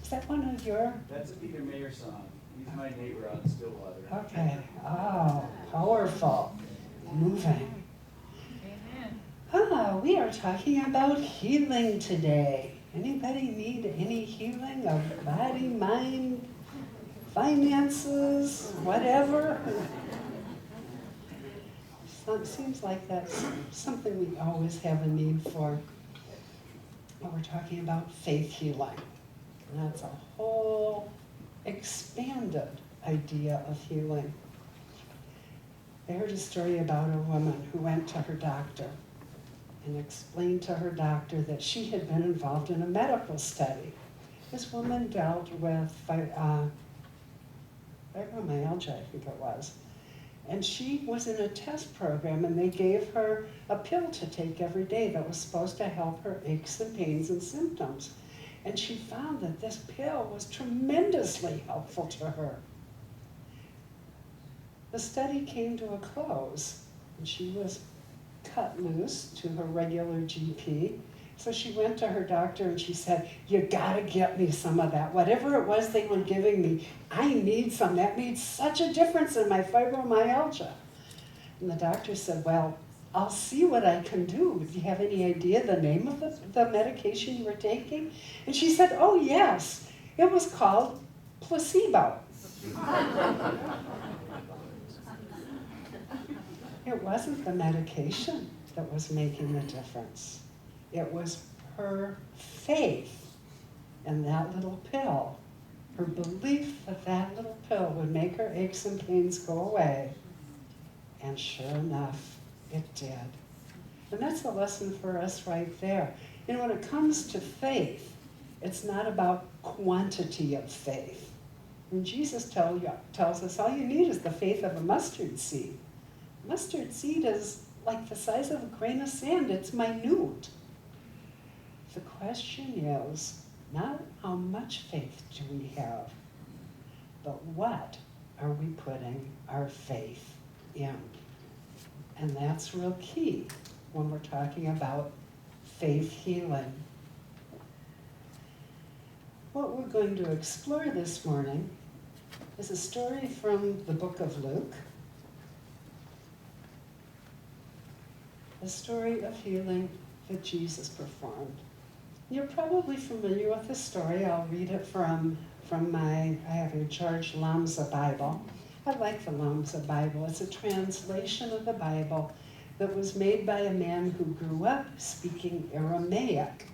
Is that one of your? That's a Peter Mayer song. He's my neighbor out in Stillwater. Okay. Oh, powerful. Moving. We are talking about healing today. Anybody need any healing of body, mind, finances, whatever? So it seems like that's something we always have a need for. Well, we're talking about faith healing. And that's a whole expanded idea of healing. I heard a story about a woman who went to her doctor and explained to her doctor that she had been involved in a medical study. This woman dealt with fibromyalgia, I think it was. And she was in a test program, and they gave her a pill to take every day that was supposed to help her aches and pains and symptoms. And she found that this pill was tremendously helpful to her. The study came to a close, and she was cut loose to her regular GP. So she went to her doctor and she said, "You gotta get me some of that. Whatever it was they were giving me, I need some. That made such a difference in my fibromyalgia." And the doctor said, "Well, I'll see what I can do. Do you have any idea the name of the medication you were taking?" And she said, "Oh yes, it was called placebo." It wasn't the medication that was making the difference. It was her faith in that little pill, her belief that that little pill would make her aches and pains go away. And sure enough, it did. And that's a lesson for us right there. You know, when it comes to faith, it's not about quantity of faith. And Jesus tells us all you need is the faith of a mustard seed. Mustard seed is like the size of a grain of sand. It's minute. The question is not how much faith do we have, but what are we putting our faith in? And that's real key when we're talking about faith healing. What we're going to explore this morning is a story from the book of Luke. A story of healing that Jesus performed. You're probably familiar with this story. I'll read it from I have a George Lamsa Bible. I like the Lamsa Bible. It's a translation of the Bible that was made by a man who grew up speaking Aramaic.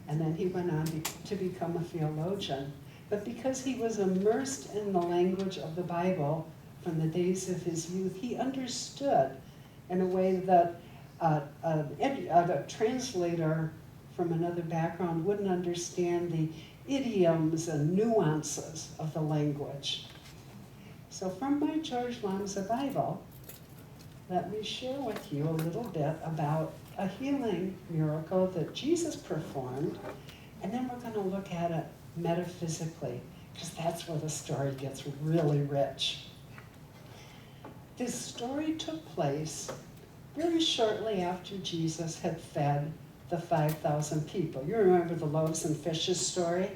And then he went on to become a theologian. But because he was immersed in the language of the Bible from the days of his youth, he understood in a way that a translator from another background wouldn't understand the idioms and nuances of the language. So from my George Lamsa Bible, let me share with you a little bit about a healing miracle that Jesus performed, and then we're going to look at it metaphysically, because that's where the story gets really rich. This story took place very shortly after Jesus had fed the 5,000 people. You remember the loaves and fishes story?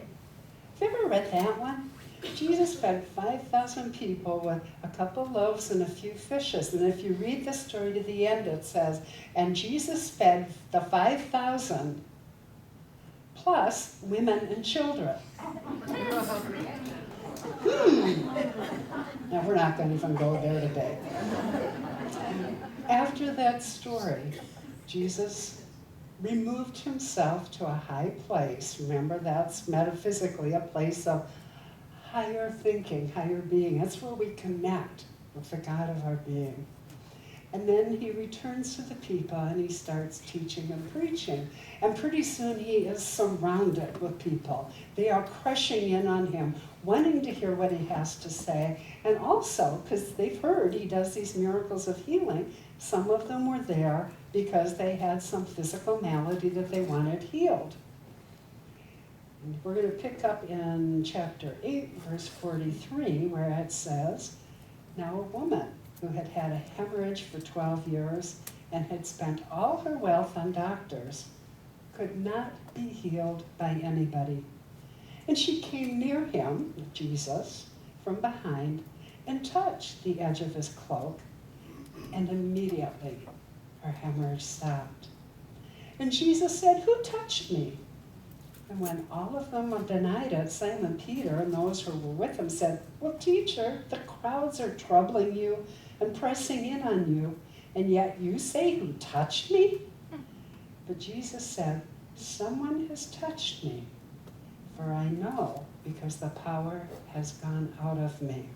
Have you ever read that one? Jesus fed 5,000 people with a couple of loaves and a few fishes. And if you read the story to the end, it says, "And Jesus fed the 5,000 plus women and children." Now, we're not going to even go there today. After that story, Jesus removed himself to a high place. Remember, that's metaphysically a place of higher thinking, higher being. That's where we connect with the God of our being. And then he returns to the people and he starts teaching and preaching. And pretty soon he is surrounded with people. They are crushing in on him, wanting to hear what he has to say. And also, because they've heard he does these miracles of healing, some of them were there because they had some physical malady that they wanted healed. And we're going to pick up in chapter 8, verse 43, where it says, "Now a woman who had had a hemorrhage for 12 years and had spent all her wealth on doctors could not be healed by anybody. And she came near him, Jesus, from behind, and touched the edge of his cloak, and immediately her hemorrhage stopped. And Jesus said, "Who touched me?" And when all of them denied it, Simon Peter and those who were with him said, "Well, teacher, the crowds are troubling you and pressing in on you, and yet you say, 'Who touched me?'" But Jesus said, "Someone has touched me, for I know because the power has gone out of me."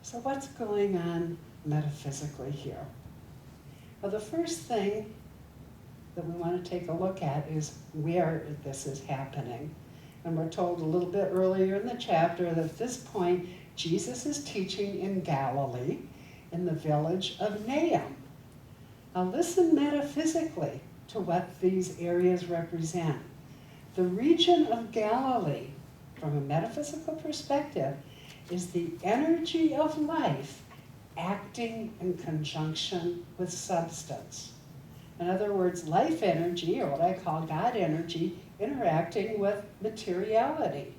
So what's going on metaphysically here? Well, the first thing that we want to take a look at is where this is happening. And we're told a little bit earlier in the chapter that at this point, Jesus is teaching in Galilee, in the village of Nahum. Now listen metaphysically to what these areas represent. The region of Galilee, from a metaphysical perspective, is the energy of life acting in conjunction with substance. In other words, life energy, or what I call God energy, interacting with materiality,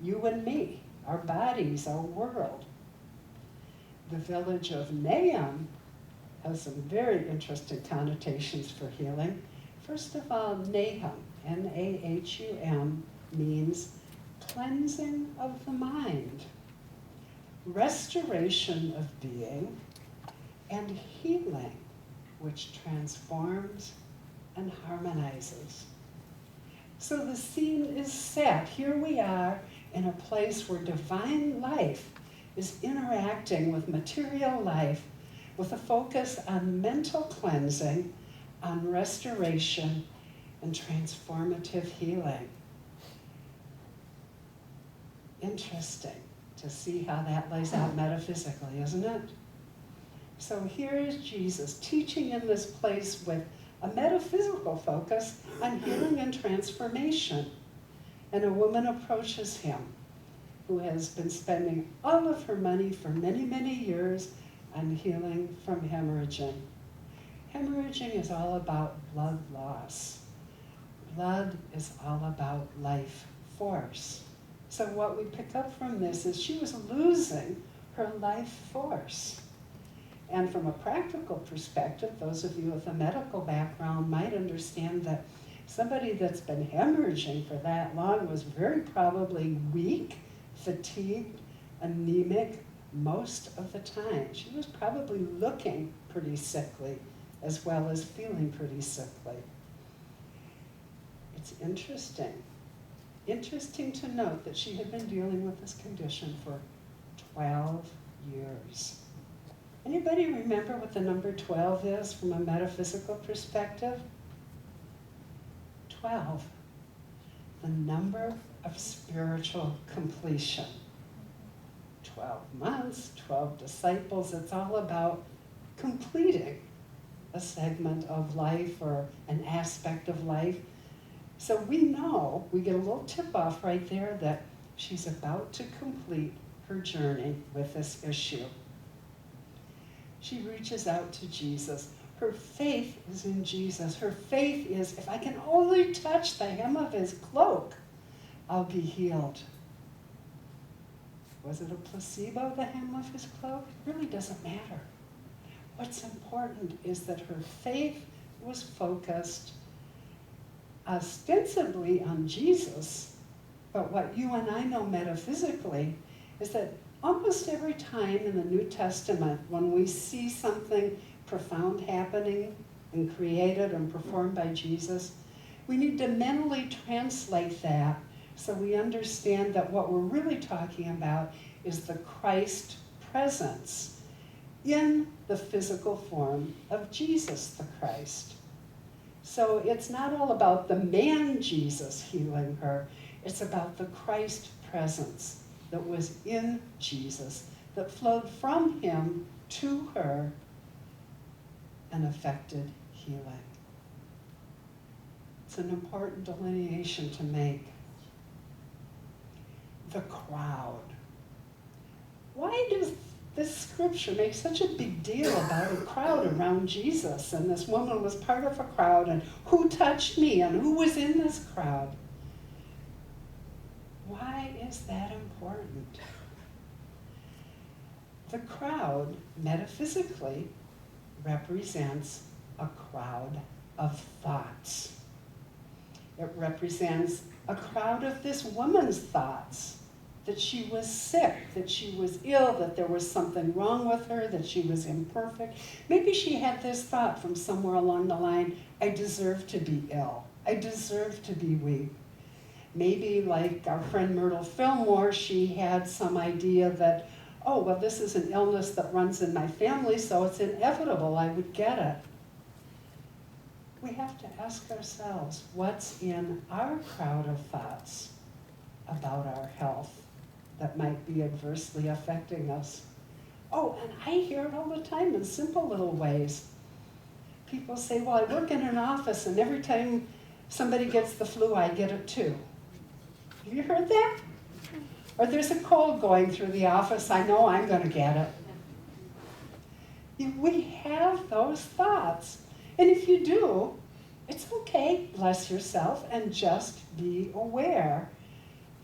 you and me, our bodies, our world. The village of Nahum has some very interesting connotations for healing. First of all, Nahum, Nahum, means cleansing of the mind, restoration of being, and healing, which transforms and harmonizes. So the scene is set. Here we are in a place where divine life is interacting with material life with a focus on mental cleansing, on restoration, and transformative healing. Interesting to see how that lays out metaphysically, isn't it? So here is Jesus teaching in this place with a metaphysical focus on healing and transformation. And a woman approaches him who has been spending all of her money for many, many years on healing from hemorrhaging. Hemorrhaging is all about blood loss. Blood is all about life force. So what we pick up from this is she was losing her life force. And from a practical perspective, those of you with a medical background might understand that somebody that's been hemorrhaging for that long was very probably weak, fatigued, anemic most of the time. She was probably looking pretty sickly as well as feeling pretty sickly. It's interesting to note that she had been dealing with this condition for 12 years. Anybody remember what the number 12 is from a metaphysical perspective? 12, the number of spiritual completion. 12 months, 12 disciples, it's all about completing a segment of life or an aspect of life. So we know, we get a little tip off right there that she's about to complete her journey with this issue. She reaches out to Jesus. Her faith is in Jesus. Her faith is, if I can only touch the hem of his cloak, I'll be healed. Was it a placebo, the hem of his cloak? It really doesn't matter. What's important is that her faith was focused ostensibly on Jesus, but what you and I know metaphysically is that almost every time in the New Testament when we see something profound happening and created and performed by Jesus, we need to mentally translate that so we understand that what we're really talking about is the Christ presence in the physical form of Jesus the Christ. So it's not all about the man Jesus healing her, it's about the Christ presence that was in Jesus, that flowed from him to her and affected healing. It's an important delineation to make. The crowd. Why does this scripture make such a big deal about a crowd around Jesus? And this woman was part of a crowd, and who touched me, and who was in this crowd? is that important? The crowd, metaphysically, represents a crowd of thoughts. It represents a crowd of this woman's thoughts, that she was sick, that she was ill, that there was something wrong with her, that she was imperfect. Maybe she had this thought from somewhere along the line, I deserve to be ill. I deserve to be weak. Maybe like our friend Myrtle Fillmore, she had some idea that, oh, well, this is an illness that runs in my family, so it's inevitable I would get it. We have to ask ourselves, what's in our crowd of thoughts about our health that might be adversely affecting us? Oh, and I hear it all the time in simple little ways. People say, well, I work in an office, and every time somebody gets the flu, I get it too. Have you heard that? Or there's a cold going through the office, I know I'm going to get it. We have those thoughts. And if you do, it's okay, bless yourself, and just be aware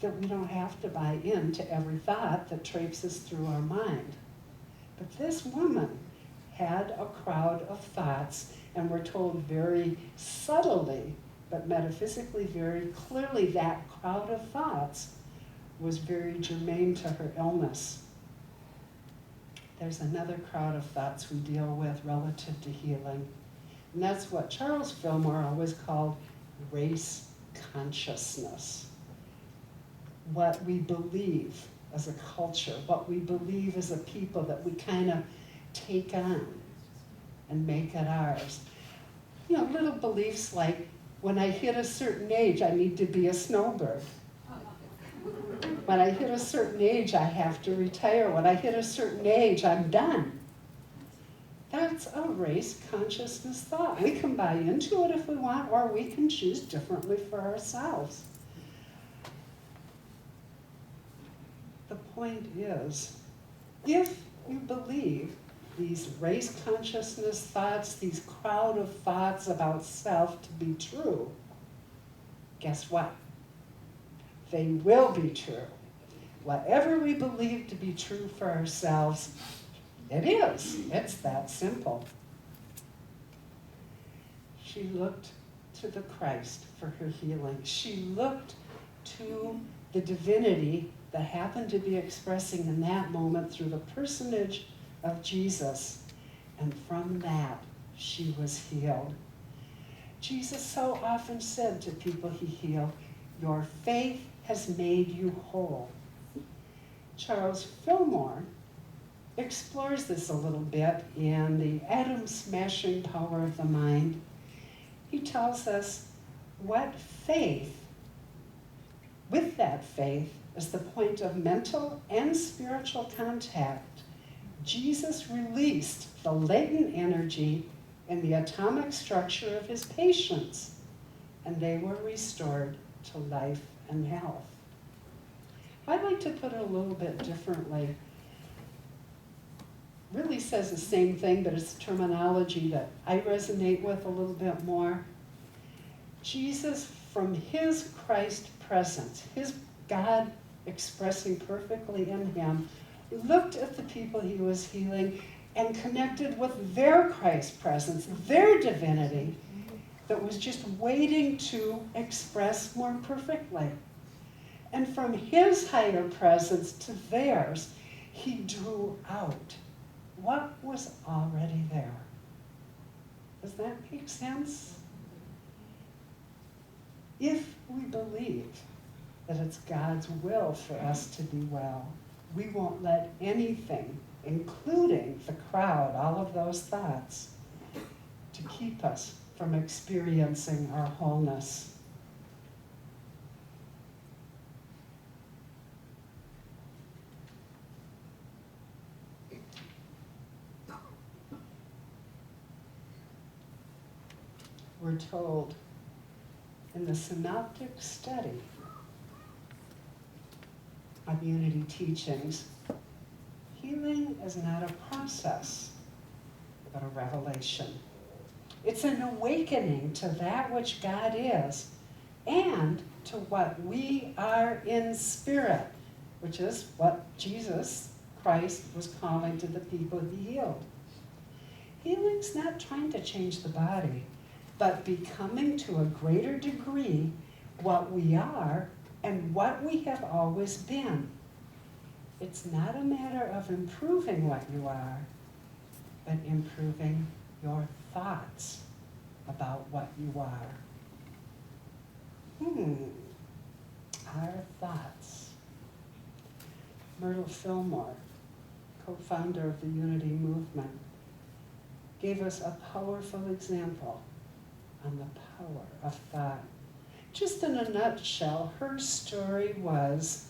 that we don't have to buy into every thought that traipses through our mind. But this woman had a crowd of thoughts, and we're told very subtly, but metaphysically very clearly, that crowd of thoughts was very germane to her illness. There's another crowd of thoughts we deal with relative to healing, and that's what Charles Fillmore always called race consciousness. What we believe as a culture, what we believe as a people that we kind of take on and make it ours. You know, little beliefs like, when I hit a certain age, I need to be a snowbird. When I hit a certain age, I have to retire. When I hit a certain age, I'm done. That's a race consciousness thought. We can buy into it if we want, or we can choose differently for ourselves. The point is, if you believe these race consciousness thoughts, these crowd of thoughts about self to be true, guess what? They will be true. Whatever we believe to be true for ourselves, it is. It's that simple. She looked to the Christ for her healing. She looked to the divinity that happened to be expressing in that moment through the personage of Jesus. And from that, she was healed. Jesus so often said to people he healed, your faith has made you whole. Charles Fillmore explores this a little bit in the atom-smashing power of the mind. He tells us what faith, with that faith, as the point of mental and spiritual contact, Jesus released the latent energy in the atomic structure of his patients, and they were restored to life and health. I'd like to put it a little bit differently. Really says the same thing, but it's terminology that I resonate with a little bit more. Jesus, from his Christ presence, his God expressing perfectly in him, looked at the people he was healing and connected with their Christ presence, their divinity, that was just waiting to express more perfectly. And from his higher presence to theirs, he drew out what was already there. Does that make sense? If we believe that it's God's will for us to be well, we won't let anything, including the crowd, all of those thoughts, to keep us from experiencing our wholeness. We're told in the synoptic study of Unity teachings, healing is not a process, but a revelation. It's an awakening to that which God is and to what we are in spirit. which is what Jesus Christ was calling to the people he healed. Healing's not trying to change the body, but becoming to a greater degree what we are and what we have always been. It's not a matter of improving what you are, but improving your thoughts about what you are. Our thoughts. Myrtle Fillmore, co-founder of the Unity Movement, gave us a powerful example on the power of thought. Just in a nutshell, her story was,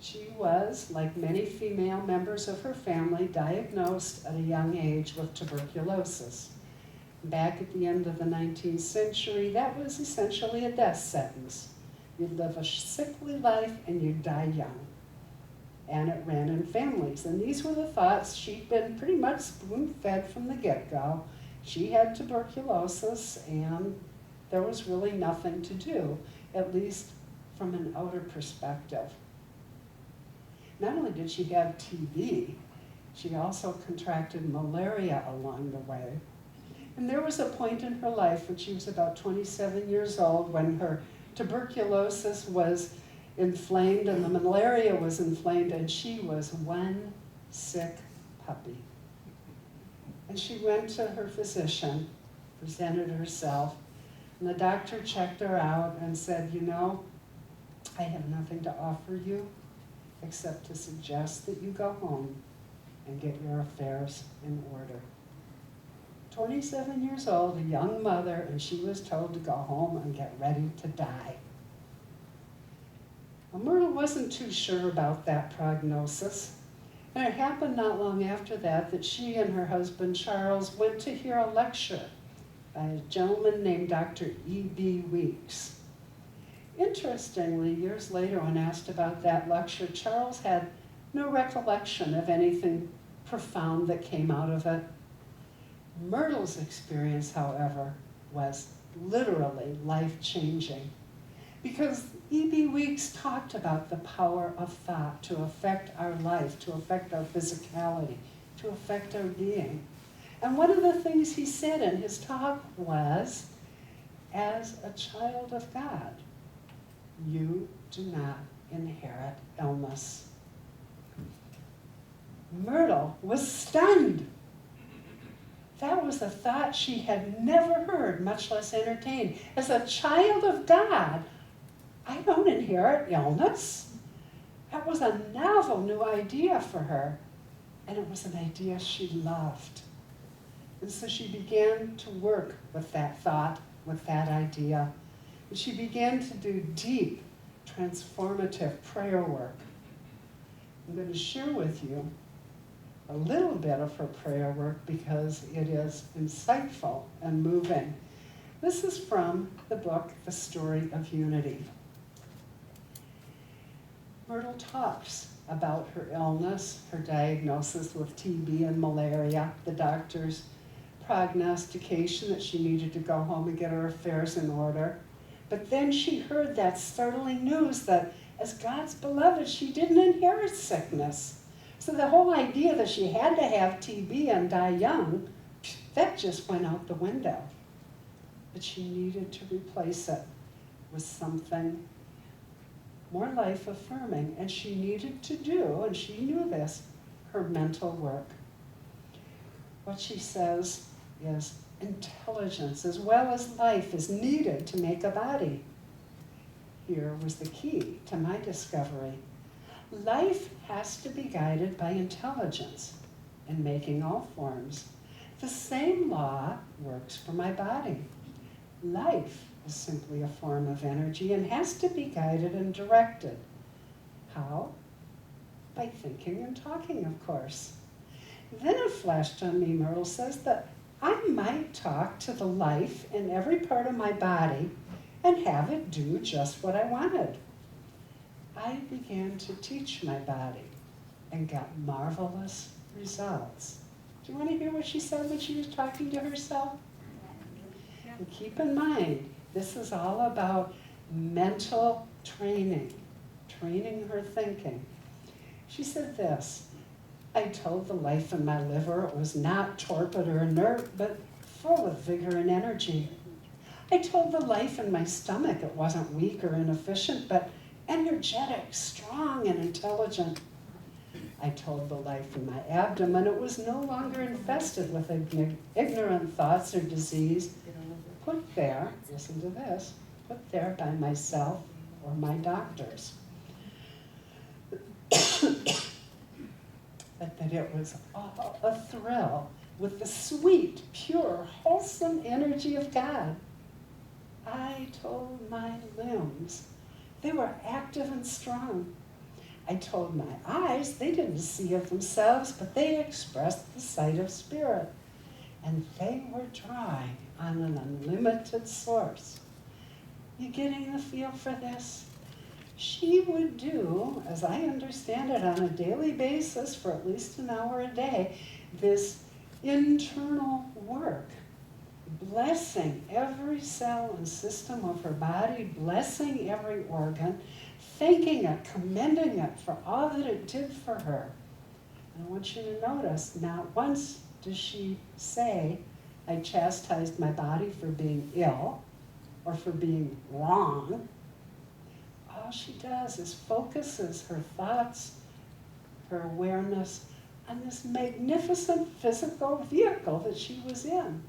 she was, like many female members of her family, diagnosed at a young age with tuberculosis. Back at the end of the 19th century, that was essentially a death sentence. You'd live a sickly life and you'd die young. And it ran in families. And these were the thoughts. She'd been pretty much spoon-fed from the get-go. She had tuberculosis, and there was really nothing to do, at least from an outer perspective. Not only did she have TB, she also contracted malaria along the way. And there was a point in her life when she was about 27 years old when her tuberculosis was inflamed and the malaria was inflamed, and she was one sick puppy. And she went to her physician, presented herself, and the doctor checked her out and said, you know, I have nothing to offer you except to suggest that you go home and get your affairs in order. 27 years old, a young mother, and she was told to go home and get ready to die. Well, Myrtle wasn't too sure about that prognosis. And it happened not long after that she and her husband Charles went to hear a lecture by a gentleman named Dr. E.B. Weeks. Interestingly, years later when asked about that lecture, Charles had no recollection of anything profound that came out of it. Myrtle's experience, however, was literally life-changing, because E.B. Weeks talked about the power of thought to affect our life, to affect our physicality, to affect our being. And one of the things he said in his talk was, as a child of God, you do not inherit illness. Myrtle was stunned. That was a thought she had never heard, much less entertained. As a child of God, I don't inherit illness. That was a novel new idea for her, and it was an idea she loved. And so she began to work with that thought, with that idea. And she began to do deep, transformative prayer work. I'm going to share with you a little bit of her prayer work because it is insightful and moving. This is from the book, The Story of Unity. Myrtle talks about her illness, her diagnosis with TB and malaria, the doctor's prognostication that she needed to go home and get her affairs in order. But then she heard that startling news that as God's beloved, she didn't inherit sickness. So the whole idea that she had to have TB and die young, that just went out the window. But she needed to replace it with something more life-affirming, and she needed to do, and she knew this, her mental work. What she says is intelligence as well as life is needed to make a body. Here was the key to my discovery. Life has to be guided by intelligence in making all forms. The same law works for my body. Life is simply a form of energy and has to be guided and directed. How? By thinking and talking, of course. Then it flashed on me, Myrtle says, that I might talk to the life in every part of my body and have it do just what I wanted. I began to teach my body and got marvelous results. Do you want to hear what she said when she was talking to herself? And keep in mind, this is all about mental training, training her thinking. She said this: I told the life in my liver it was not torpid or inert, but full of vigor and energy. I told the life in my stomach it wasn't weak or inefficient, but energetic, strong, and intelligent. I told the life in my abdomen it was no longer infested with ignorant thoughts or disease, put there, listen to this, put there by myself or my doctors. But that it was all a thrill with the sweet, pure, wholesome energy of God. I told my limbs they were active and strong. I told my eyes they didn't see of themselves, but they expressed the sight of spirit. And they were drawing on an unlimited source. You getting the feel for this? She would do, as I understand it, on a daily basis for at least an hour a day, this internal work, blessing every cell and system of her body, blessing every organ, thanking it, commending it for all that it did for her. And I want you to notice, not once does she say, I chastised my body for being ill or for being wrong. All she does is focuses her thoughts, her awareness on this magnificent physical vehicle that she was in,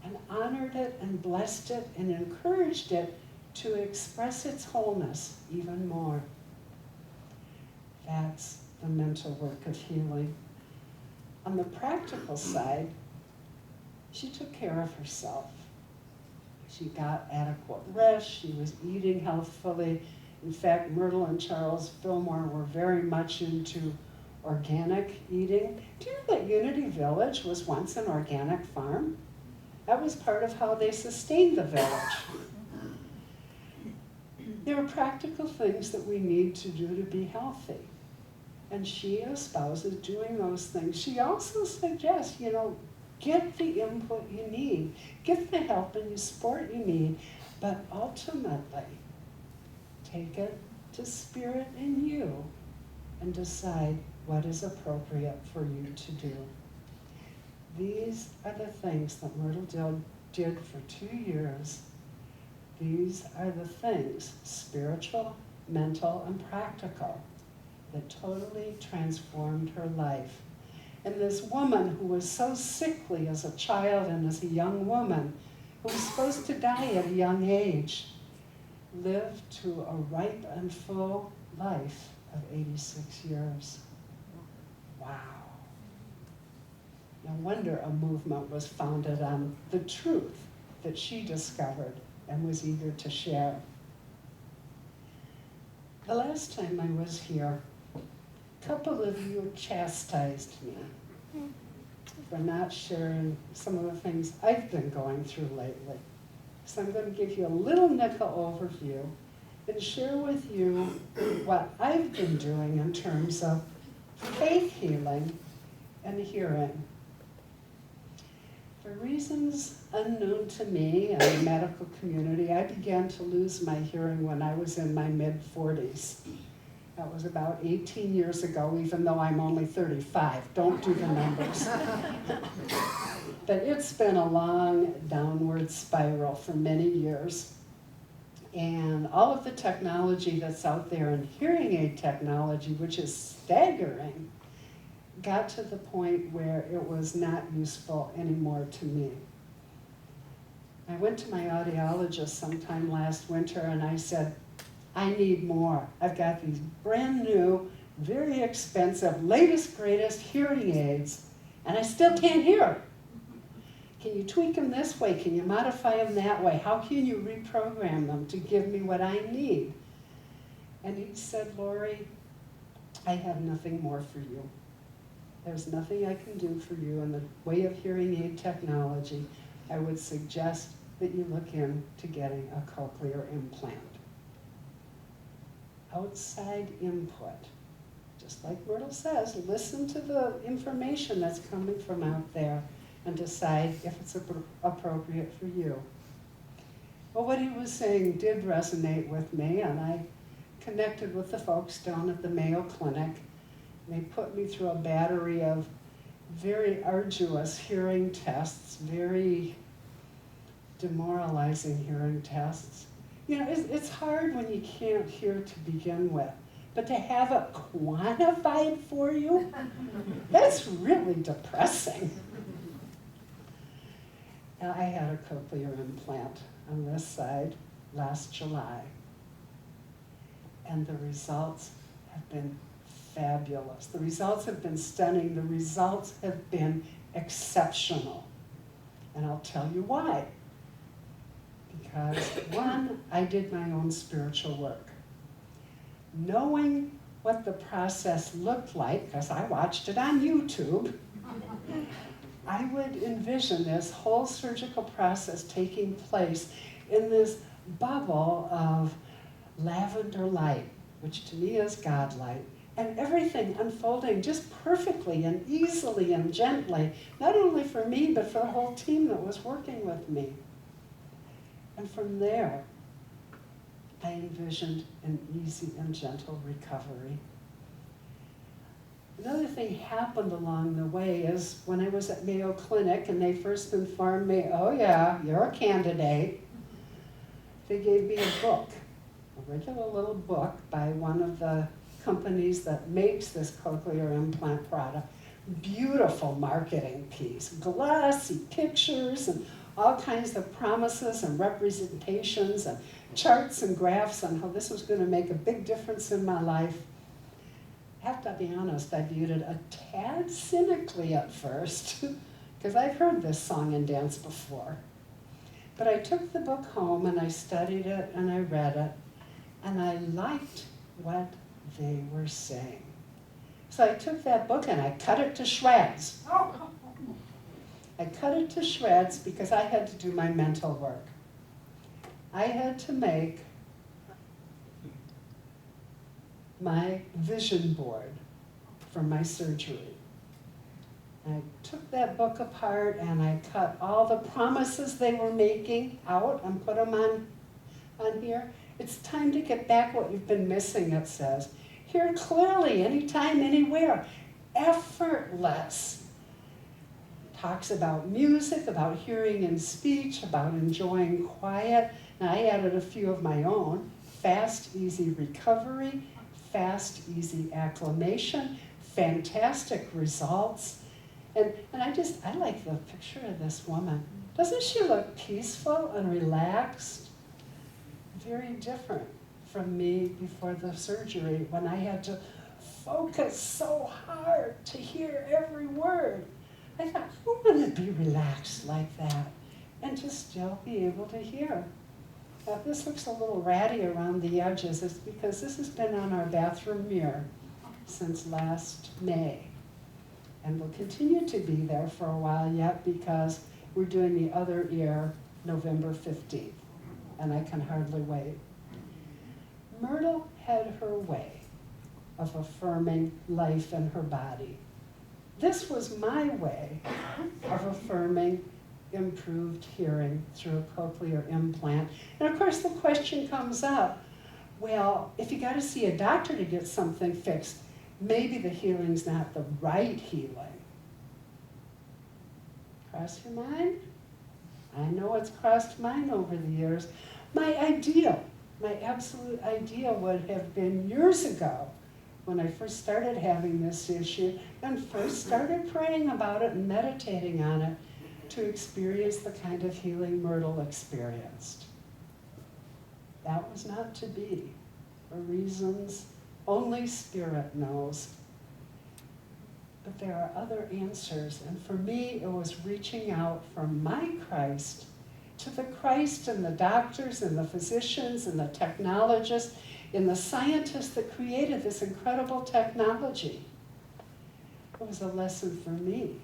and honored it and blessed it and encouraged it to express its wholeness even more. That's the mental work of healing. On the practical side, she took care of herself. She got adequate rest, she was eating healthfully. In fact, Myrtle and Charles Fillmore were very much into organic eating. Do you know that Unity Village was once an organic farm? That was part of how they sustained the village. There are practical things that we need to do to be healthy. And she espouses doing those things. She also suggests, get the input you need, get the help and the support you need, but ultimately, take it to spirit in you and decide what is appropriate for you to do. These are the things that Myrtle did for 2 years. These are the things, spiritual, mental, and practical, that totally transformed her life. And this woman who was so sickly as a child and as a young woman, who was supposed to die at a young age, lived to a ripe and full life of 86 years. Wow. No wonder a movement was founded on the truth that she discovered and was eager to share. The last time I was here, a couple of you chastised me for not sharing some of the things I've been going through lately. So I'm going to give you a little nickel overview and share with you what I've been doing in terms of faith healing and hearing. For reasons unknown to me and the medical community, I began to lose my hearing when I was in my mid-40s. That was about 18 years ago, even though I'm only 35. Don't do the numbers. But it's been a long downward spiral for many years. And all of the technology that's out there, and hearing aid technology, which is staggering, got to the point where it was not useful anymore to me. I went to my audiologist sometime last winter and I said, I need more. I've got these brand new, very expensive, latest, greatest hearing aids, and I still can't hear. Can you tweak them this way? Can you modify them that way? How can you reprogram them to give me what I need? And he said, Laurie, I have nothing more for you. There's nothing I can do for you in the way of hearing aid technology. I would suggest that you look into getting a cochlear implant. Outside input. Just like Myrtle says, listen to the information that's coming from out there and decide if it's appropriate for you. Well, what he was saying did resonate with me, and I connected with the folks down at the Mayo Clinic, They put me through a battery of very arduous hearing tests, very demoralizing hearing tests. You know, it's hard when you can't hear to begin with, but to have it quantified for you, that's really depressing. Now, I had a cochlear implant on this side last July, and the results have been fabulous. The results have been stunning. The results have been exceptional. And I'll tell you why. Because, one, I did my own spiritual work. Knowing what the process looked like, because I watched it on YouTube, I would envision this whole surgical process taking place in this bubble of lavender light, which to me is God light, and everything unfolding just perfectly and easily and gently, not only for me, but for the whole team that was working with me. And from there, I envisioned an easy and gentle recovery. Another thing happened along the way is when I was at Mayo Clinic and they first informed me, oh yeah, you're a candidate, they gave me a book, a regular little book by one of the companies that makes this cochlear implant product. Beautiful marketing piece, glossy pictures and all kinds of promises and representations and charts and graphs on how this was going to make a big difference in my life. I have to be honest, I viewed it a tad cynically at first, because I've heard this song and dance before. But I took the book home and I studied it and I read it, and I liked what they were saying. So I took that book and I cut it to shreds. I cut it to shreds because I had to do my mental work. I had to make my vision board for my surgery. I took that book apart and I cut all the promises they were making out and put them on here. It's time to get back what you've been missing, it says. Hear clearly, anytime, anywhere. Effortless. Talks about music, about hearing and speech, about enjoying quiet. And I added a few of my own. Fast, easy recovery, fast, easy acclimation, fantastic results. And I like the picture of this woman. Doesn't she look peaceful and relaxed? Very different from me before the surgery when I had to focus so hard to hear every word. I thought, who wouldn't be relaxed like that and to still be able to hear? Now, this looks a little ratty around the edges. It's because this has been on our bathroom mirror since last May. And will continue to be there for a while yet because we're doing the other ear November 15th. And I can hardly wait. Myrtle had her way of affirming life in her body. This was my way of affirming improved hearing through a cochlear implant. And of course the question comes up, well, if you got to see a doctor to get something fixed, maybe the healing's not the right healing. Cross your mind? I know it's crossed mine over the years. My ideal, my absolute ideal would have been years ago when I first started having this issue and first started praying about it and meditating on it to experience the kind of healing Myrtle experienced. That was not to be, for reasons only Spirit knows. But there are other answers, and for me it was reaching out from my Christ to the Christ and the doctors and the physicians and the technologists and the scientists that created this incredible technology. It was a lesson for me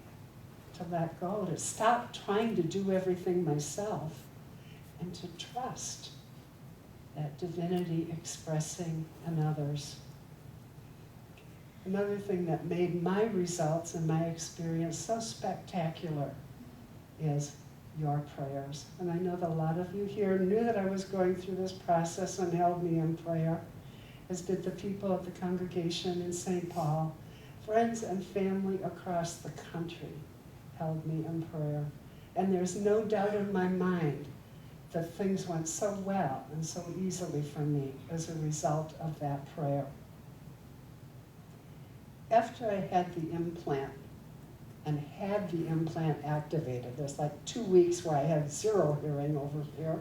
to let go, to stop trying to do everything myself, and to trust that divinity expressing in others. Another thing that made my results and my experience so spectacular is your prayers. And I know that a lot of you here knew that I was going through this process and held me in prayer, as did the people at the congregation in St. Paul. friends and family across the country held me in prayer. And there's no doubt in my mind that things went so well and so easily for me as a result of that prayer. After I had the implant and had the implant activated, there's like 2 weeks where I had zero hearing over here.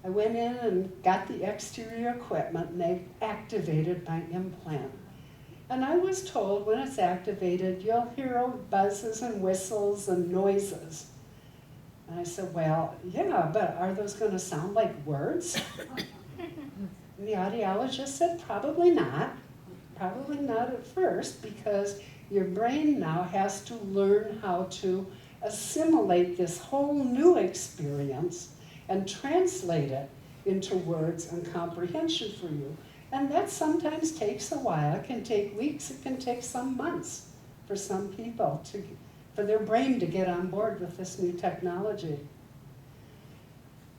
I went in and got the exterior equipment and they activated my implant. And I was told when it's activated, you'll hear buzzes and whistles and noises. And I said, well, yeah, but are those going to sound like words? And the audiologist said, probably not. Probably not at first, because your brain now has to learn how to assimilate this whole new experience and translate it into words and comprehension for you. And that sometimes takes a while. It can take weeks, it can take some months for some people for their brain to get on board with this new technology.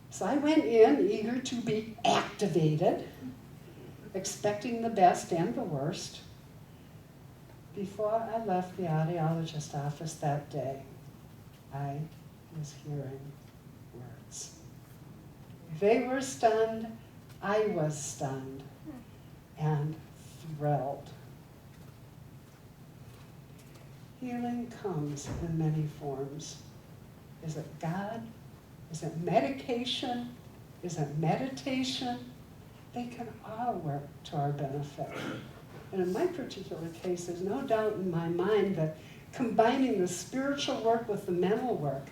So I went in eager to be activated, expecting the best and the worst. Before I left the audiologist office that day, I was hearing words. They were stunned, I was stunned, and thrilled. Healing comes in many forms. Is it God? Is it medication? Is it meditation? They can all work to our benefit. And in my particular case, there's no doubt in my mind that combining the spiritual work with the mental work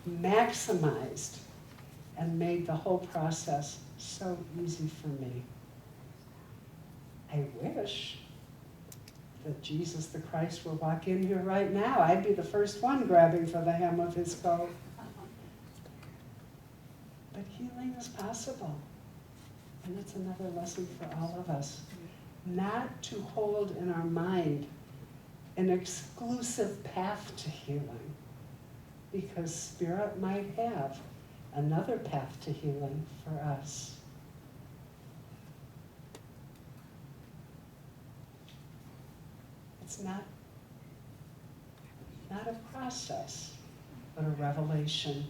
maximized and made the whole process so easy for me. I wish that Jesus the Christ would walk in here right now. I'd be the first one grabbing for the hem of his coat. But healing is possible. And it's another lesson for all of us. Not to hold in our mind an exclusive path to healing, because Spirit might have another path to healing for us. It's not a process, but a revelation.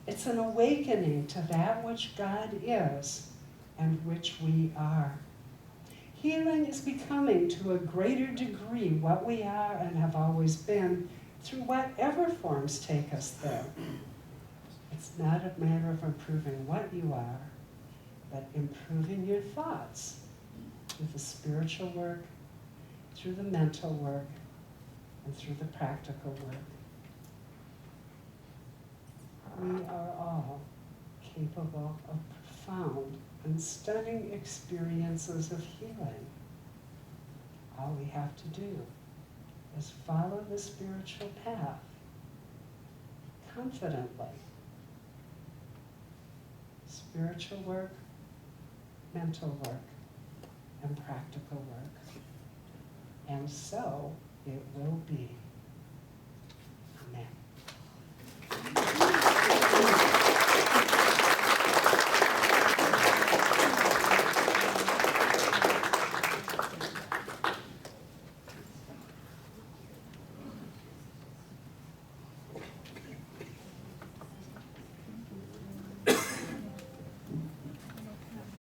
It's an awakening to that which God is and which we are. Healing is becoming to a greater degree what we are and have always been through whatever forms take us there. It's not a matter of improving what you are, but improving your thoughts through the spiritual work, through the mental work, and through the practical work. We are all capable of profound and stunning experiences of healing. All we have to do is follow the spiritual path confidently. Spiritual work, mental work, and practical work. And so it will be.